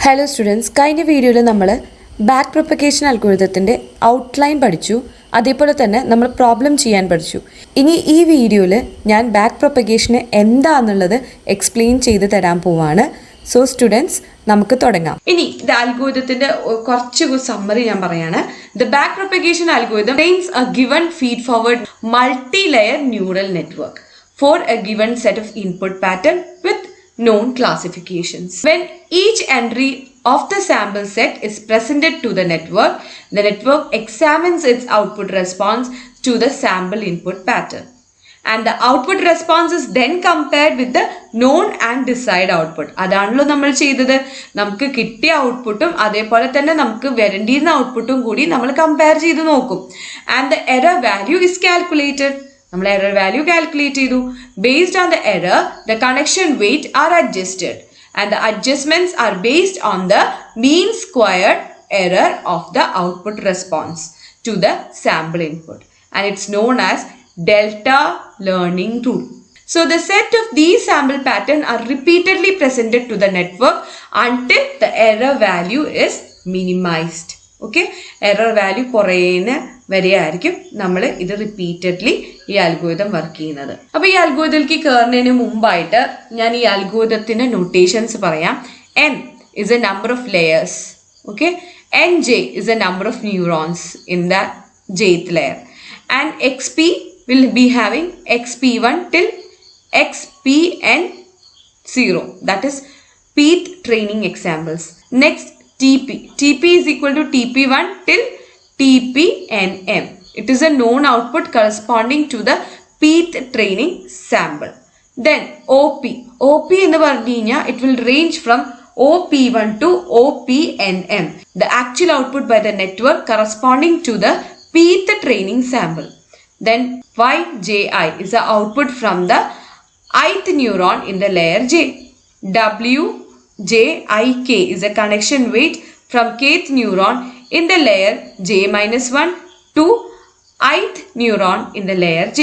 Hello students, കഴിഞ്ഞ വീഡിയോയിൽ നമ്മൾ ബാക്ക് പ്രൊപ്പഗേഷൻ അൽഗോരിതത്തിൻ്റെ ഔട്ട്ലൈൻ പഠിച്ചു. അതേപോലെ തന്നെ നമ്മൾ പ്രോബ്ലം ചെയ്യാൻ പഠിച്ചു. ഇനി ഈ വീഡിയോയിൽ ഞാൻ ബാക്ക് പ്രൊപ്പഗേഷന് എന്താണെന്നുള്ളത് എക്സ്പ്ലെയിൻ ചെയ്ത് തരാൻ പോവാണ്. സോ സ്റ്റുഡൻസ്, നമുക്ക് തുടങ്ങാം. ഇനി ഇത് അൽഗോരിതത്തിന്റെ കുറച്ച് സമ്മറി ഞാൻ പറയാണ്. The back propagation algorithm trains A given feed forward multi layer neural network for a given set of input pattern with known classifications. When each entry of the sample set is presented to the network examines its output response to the sample input pattern. And the output response is then compared with the known and desired output. അതാണല്ലോ നമ്മൾ ചെയ്തത്. നമുക്ക് കിട്ടിയ ഔട്ട്പുട്ടും അതേപോലെ തന്നെ നമുക്ക് വരേണ്ടിയിരുന്ന ഔട്ട്പുട്ടും കൂടി നമ്മൾ കമ്പയർ ചെയ്ത് നോക്കും. And the error value is calculated. നമ്മൾ എറർ വാല്യൂ കാൽക്കുലേറ്റ് ചെയ്തു. Based on the error the connection weight are adjusted and the adjustments are based on the mean squared error of the output response to the sample input and it's known as delta learning rule. So the set of these sample patterns are repeatedly presented to the network until the error value is minimized. Okay, error value കുറയുന്ന വരെയായിരിക്കും നമ്മൾ ഇത് repeatedly ഈ algorithm work ചെയ്യുന്നത്. അപ്പൊ ഈ അൽഗോരിതത്തിലേക്ക് കയറുന്നതിന് മുമ്പായിട്ട് ഞാൻ ഈ അൽഗോരിതത്തിന്റെ നൊട്ടേഷൻസ് പറയാം. N is a number of layers. Okay, Nj is a number of neurons in the jth layer, and xp will be having xp1 till xpn0. That is pth training examples. Next, TP is equal to TP1 till TPNM. It is a known output corresponding to the pth training sample. Then OP എന്ന് പറഞ്ഞു കഴിഞ്ഞാൽ it will range from OP1 to OPNM, the actual output by the network corresponding to the pth training sample. Then YJI is the output from the ith neuron in the layer J. WJIK is a connection weight from kth neuron in the layer J-1 to ith neuron in the layer J.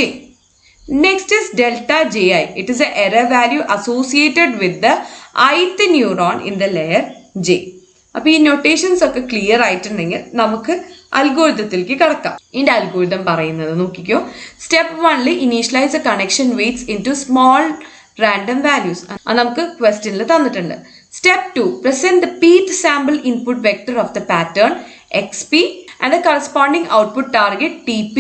Next is delta Ji. It is the error value associated with the ith neuron in the layer J. അപ്പോൾ ഈ notations ഒക്കെ clear ആയിട്ടുണ്ടെങ്കിൽ നമുക്ക് അൽഗോരിതത്തിലേക്ക് കടക്കാം. ഇതിന്റെ algorithm പറയുന്നത് നോക്കിക്കോ. Step 1 initialize a connection weights into small random values. അത് നമുക്ക് ക്വസ്റ്റ്യനിൽ തന്നിട്ടുണ്ട്. Step 2, present the pth sample input vector of the pattern xp and the corresponding output target tp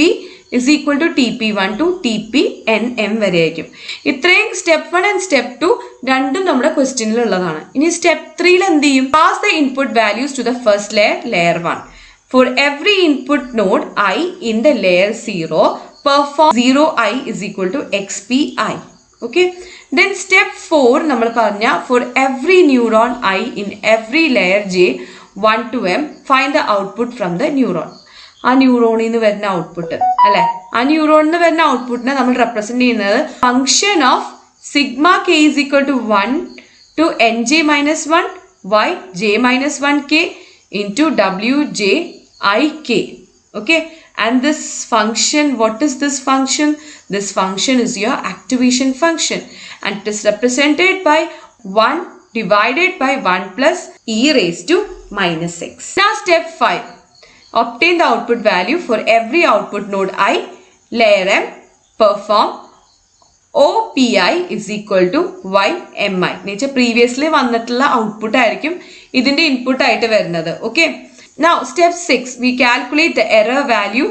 is equal to tp1 to tpnm വരെ ആയിരിക്കും. ഇത്രയും step 1 and step 2 രണ്ടും നമ്മുടെ ക്വസ്റ്റ്യനിൽ ഉള്ളതാണ്. ഇനി സ്റ്റെപ്പ് 3 എന്ത് ചെയ്യും? Pass the input values to the first layer 1. For every input node I in the layer 0, perform 0i is equal to xpi. Okay. Then step 4 നമ്മൾ പറഞ്ഞ for every neuron I in every layer J 1 to m find the output from the neuron. ആ ന്യൂറോണിൽ നിന്ന് വരുന്ന output അല്ലെ, ആ ന്യൂറോണിൽ നിന്ന് വരുന്ന ഔട്ട്പുട്ടിനെ നമ്മൾ റെപ്രസെന്റ് ചെയ്യുന്നത് function of sigma k is equal to 1 to nj minus 1 y j minus 1k into wj ik. Okay, and this function, what is this function? This function is your activation function and it is represented by 1 divided by 1 plus e raised to minus 6. Now step 5, obtain the output value for every output node I layer m. Perform OPI is equal to YMI. നേച്ച previously വന്നിട്ടുള്ള output ആയിരിക്കും ഇതിന്റെ input ആയിട്ട് വരുന്നത്. Okay, now step 6, we calculate the error value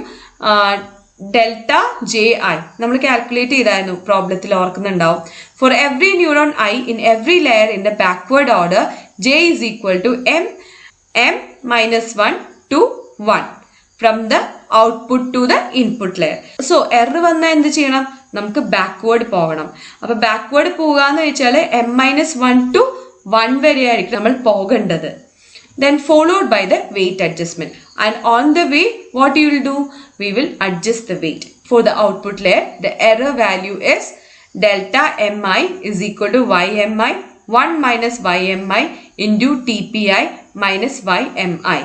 delta J I നമ്മൾ calculate ചെയ്തായിരുന്നു, പ്രോബ്ലത്തിൽ ഓർക്കുന്നുണ്ടാവും. For every neuron I in every layer in the backward order J is equal to m-1 to 1 from the output to the input layer. So error വന്നാൽ എന്ത് ചെയ്യണം? നമുക്ക് backward പോകണം. അപ്പൊ ബാക്ക്വേർഡ് പോകാന്ന് വെച്ചാൽ m-1 to 1 വരെ ആയിരിക്കും നമ്മൾ പോകേണ്ടത്. Then followed by the weight adjustment, and on the way what you will do? We will adjust the weight. For the output layer the error value is delta mi is equal to ymi 1 minus ymi into tpi minus ymi.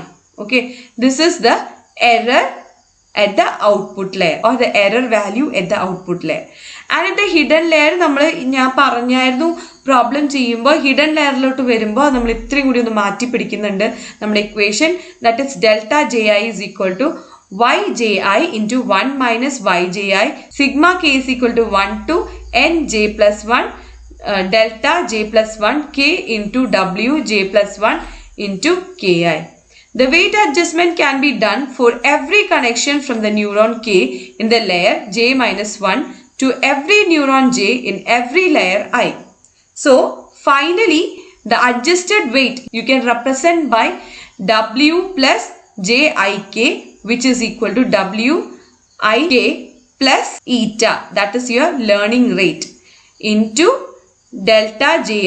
Okay, this is the error at the output layer or the error value at the output layer. And at the hidden layer ഞാൻ പറഞ്ഞായിരുന്നു problem ചെയ്യുമ്പോൾ hidden ലെയറിലോട്ട് വരുമ്പോൾ നമ്മൾ ഇത്രയും കൂടി ഒന്ന് മാറ്റി പിടിക്കുന്നുണ്ട് നമ്മുടെ ഇക്വേഷൻ. That is delta J I is equal to yji into 1 minus yji, sigma k is equal to 1 to nj plus 1 delta j plus 1 k into w j plus 1 into ki. The weight adjustment can be done for every connection from the neuron k in the layer j minus 1 to every neuron j in every layer I. So finally the adjusted weight you can represent by w plus jik, which is equal to wik plus eta, that is your learning rate, into delta ji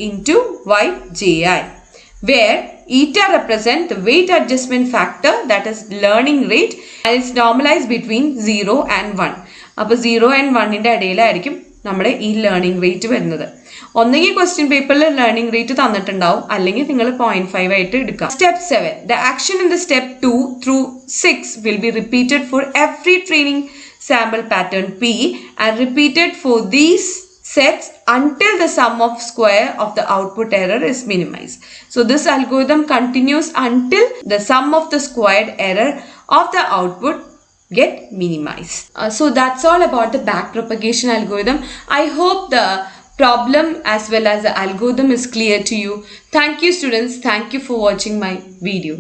into yji, where eta represents the weight adjustment factor, that is learning rate, and it's normalized between 0 and 1. അപ്പോൾ 0 and 1ന്റെ ഇടയിലായിരിക്കും നമ്മുടെ ഈ learning rate വരുന്നത്. ഒന്നെങ്കിൽ question പേപ്പറിൽ learning rate തന്നിട്ടുണ്ടാവും, അല്ലെങ്കിൽ നിങ്ങൾ 0.5 ആയിട്ട് എടുക്കുക. Step 7, the action in the step 2 through 6 will be repeated for every training sample pattern P and repeated for these sets until the sum of square of the output error is minimized. So this algorithm continues until the sum of the squared error of the output get minimized. So that's all about the backpropagation algorithm. I hope the problem as well as the algorithm is clear to you. Thank you students. Thank you for watching my video.